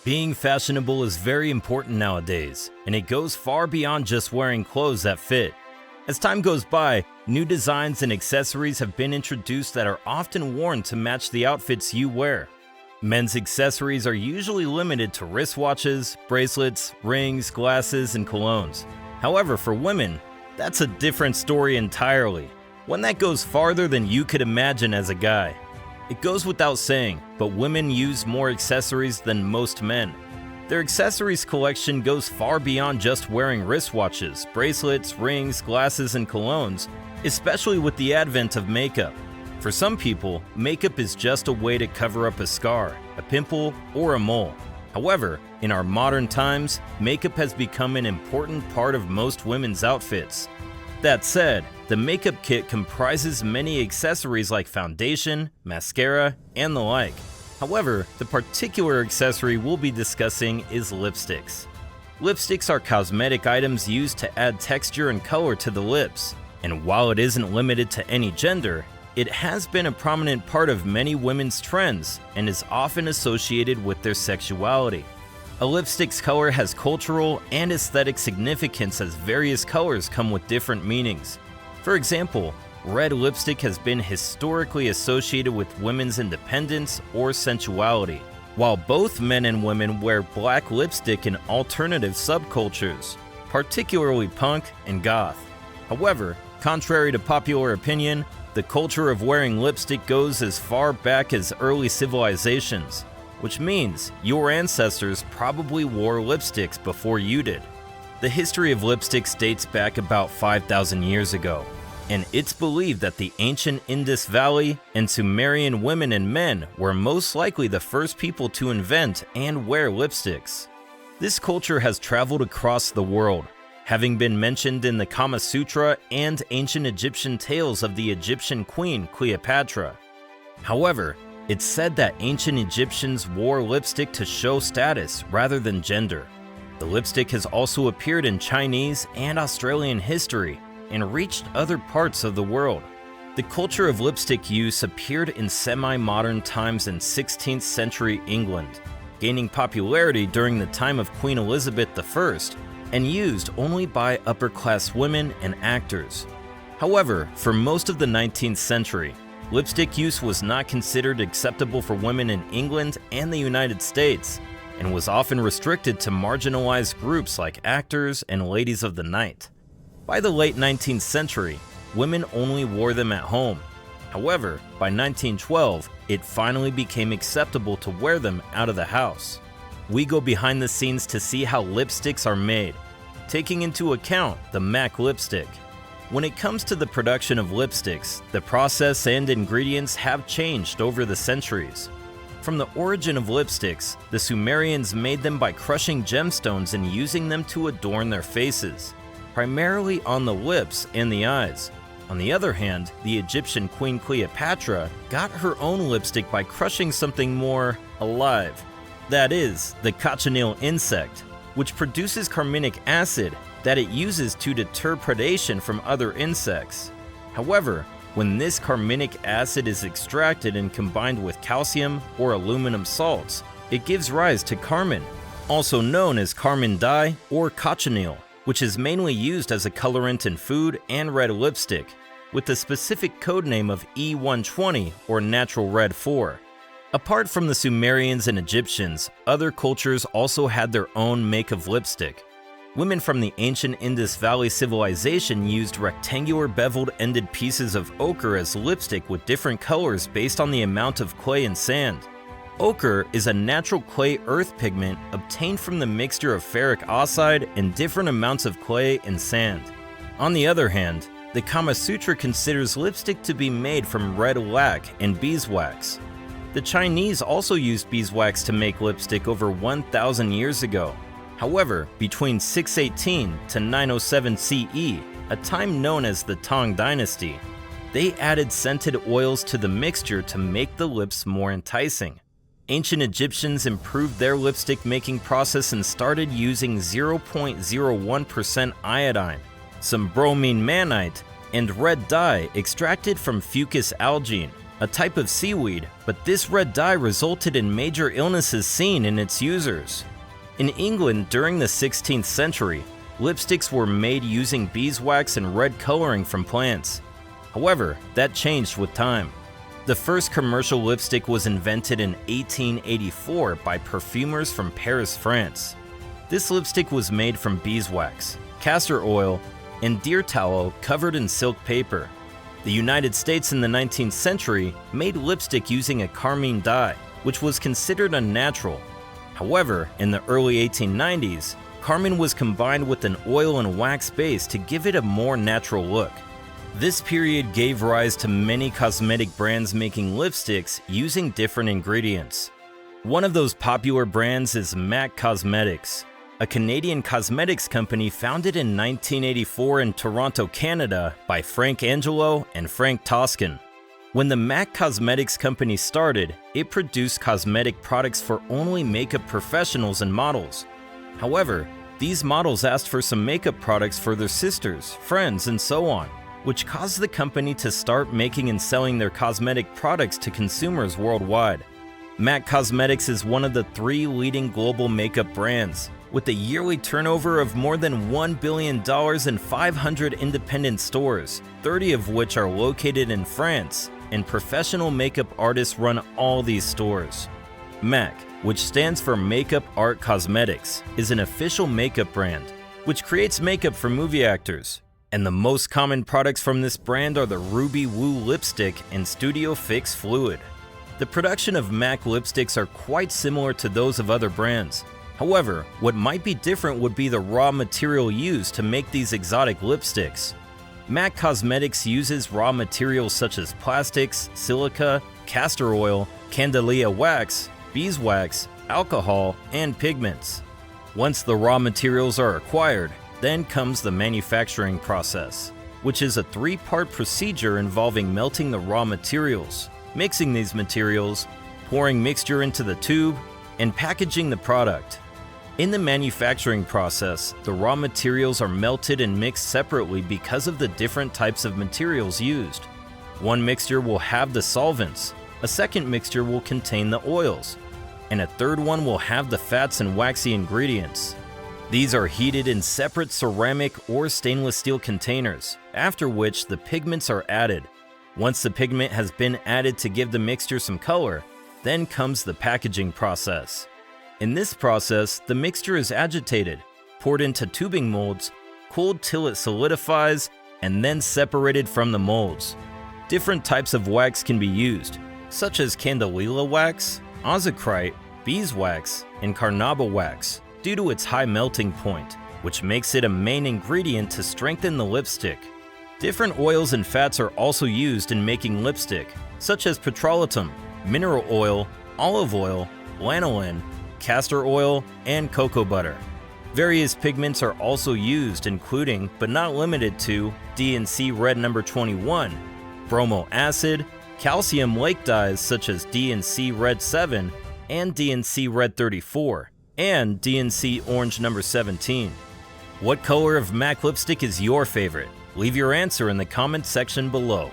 Being fashionable is very important nowadays, and it goes far beyond just wearing clothes that fit. As time goes by, new designs and accessories have been introduced that are often worn to match the outfits you wear. Men's accessories are usually limited to wristwatches, bracelets, rings, glasses, and colognes. However, for women, that's a different story entirely, one that goes farther than you could imagine as a guy. It goes without saying, but women use more accessories than most men. Their accessories collection goes far beyond just wearing wristwatches, bracelets, rings, glasses, and colognes, especially with the advent of makeup. For some people, makeup is just a way to cover up a scar, a pimple, or a mole. However, in our modern times, makeup has become an important part of most women's outfits. That said, the makeup kit comprises many accessories like foundation, mascara, and the like. However, the particular accessory we'll be discussing is lipsticks. Lipsticks are cosmetic items used to add texture and color to the lips, and while it isn't limited to any gender, it has been a prominent part of many women's trends and is often associated with their sexuality. A lipstick's color has cultural and aesthetic significance as various colors come with different meanings. For example, red lipstick has been historically associated with women's independence or sensuality, while both men and women wear black lipstick in alternative subcultures, particularly punk and goth. However, contrary to popular opinion, the culture of wearing lipstick goes as far back as early civilizations, which means your ancestors probably wore lipsticks before you did. The history of lipsticks dates back about 5,000 years ago, and it's believed that the ancient Indus Valley and Sumerian women and men were most likely the first people to invent and wear lipsticks. This culture has traveled across the world, having been mentioned in the Kama Sutra and ancient Egyptian tales of the Egyptian queen Cleopatra. However, it's said that ancient Egyptians wore lipstick to show status rather than gender. The lipstick has also appeared in Chinese and Australian history and reached other parts of the world. The culture of lipstick use appeared in semi-modern times in 16th century England, gaining popularity during the time of Queen Elizabeth I and used only by upper-class women and actors. However, for most of the 19th century, lipstick use was not considered acceptable for women in England and the United States, and was often restricted to marginalized groups like actors and ladies of the night. By the late 19th century, women only wore them at home. However, by 1912, it finally became acceptable to wear them out of the house. We go behind the scenes to see how lipsticks are made, taking into account the MAC lipstick. When it comes to the production of lipsticks, the process and ingredients have changed over the centuries. From the origin of lipsticks, the Sumerians made them by crushing gemstones and using them to adorn their faces, primarily on the lips and the eyes. On the other hand, the Egyptian queen Cleopatra got her own lipstick by crushing something more alive. That is, the cochineal insect, which produces carminic acid that it uses to deter predation from other insects. However, when this carminic acid is extracted and combined with calcium or aluminum salts, it gives rise to carmine, also known as carmine dye or cochineal, which is mainly used as a colorant in food and red lipstick, with the specific codename of E120 or natural red 4. Apart from the Sumerians and Egyptians, other cultures also had their own make of lipstick. Women from the ancient Indus Valley civilization used rectangular beveled-ended pieces of ochre as lipstick with different colors based on the amount of clay and sand. Ochre is a natural clay earth pigment obtained from the mixture of ferric oxide and different amounts of clay and sand. On the other hand, the Kama Sutra considers lipstick to be made from red lac and beeswax. The Chinese also used beeswax to make lipstick over 1,000 years ago. However, between 618 to 907 CE, a time known as the Tang Dynasty, they added scented oils to the mixture to make the lips more enticing. Ancient Egyptians improved their lipstick making process and started using 0.01% iodine, some bromine mannite, and red dye extracted from Fucus algine, a type of seaweed, but this red dye resulted in major illnesses seen in its users. In England during the 16th century, lipsticks were made using beeswax and red coloring from plants. However, that changed with time. The first commercial lipstick was invented in 1884 by perfumers from Paris, France. This lipstick was made from beeswax, castor oil, and deer tallow covered in silk paper. The United States in the 19th century made lipstick using a carmine dye, which was considered unnatural. However, in the early 1890s, carmine was combined with an oil and wax base to give it a more natural look. This period gave rise to many cosmetic brands making lipsticks using different ingredients. One of those popular brands is MAC Cosmetics, a Canadian cosmetics company founded in 1984 in Toronto, Canada by Frank Angelo and Frank Toscan. When the MAC Cosmetics company started, it produced cosmetic products for only makeup professionals and models. However, these models asked for some makeup products for their sisters, friends, and so on, which caused the company to start making and selling their cosmetic products to consumers worldwide. MAC Cosmetics is one of the 3 leading global makeup brands, with a yearly turnover of more than $1 billion and 500 independent stores, 30 of which are located in France, and professional makeup artists run all these stores. MAC, which stands for Makeup Art Cosmetics, is an official makeup brand, which creates makeup for movie actors. And the most common products from this brand are the Ruby Woo lipstick and Studio Fix fluid. The production of MAC lipsticks are quite similar to those of other brands. However, what might be different would be the raw material used to make these exotic lipsticks. MAC Cosmetics uses raw materials such as plastics, silica, castor oil, candelia wax, beeswax, alcohol, and pigments. Once the raw materials are acquired, then comes the manufacturing process, which is a 3-part procedure involving melting the raw materials, mixing these materials, pouring mixture into the tube, and packaging the product. In the manufacturing process, the raw materials are melted and mixed separately because of the different types of materials used. One mixture will have the solvents, a second mixture will contain the oils, and a third one will have the fats and waxy ingredients. These are heated in separate ceramic or stainless steel containers, after which the pigments are added. Once the pigment has been added to give the mixture some color, then comes the packaging process. In this process, the mixture is agitated, poured into tubing molds, cooled till it solidifies, and then separated from the molds. Different types of wax can be used, such as candelia wax, ozocrite, beeswax, and carnauba wax, due to its high melting point, which makes it a main ingredient to strengthen the lipstick. Different oils and fats are also used in making lipstick, such as petrolatum, mineral oil, olive oil, lanolin, castor oil, and cocoa butter. Various pigments are also used, including, but not limited to, D&C Red No. 21, bromo acid, calcium lake dyes such as D&C Red 7 and D&C Red 34, and D&C Orange No. 17. What color of MAC lipstick is your favorite? Leave your answer in the comment section below.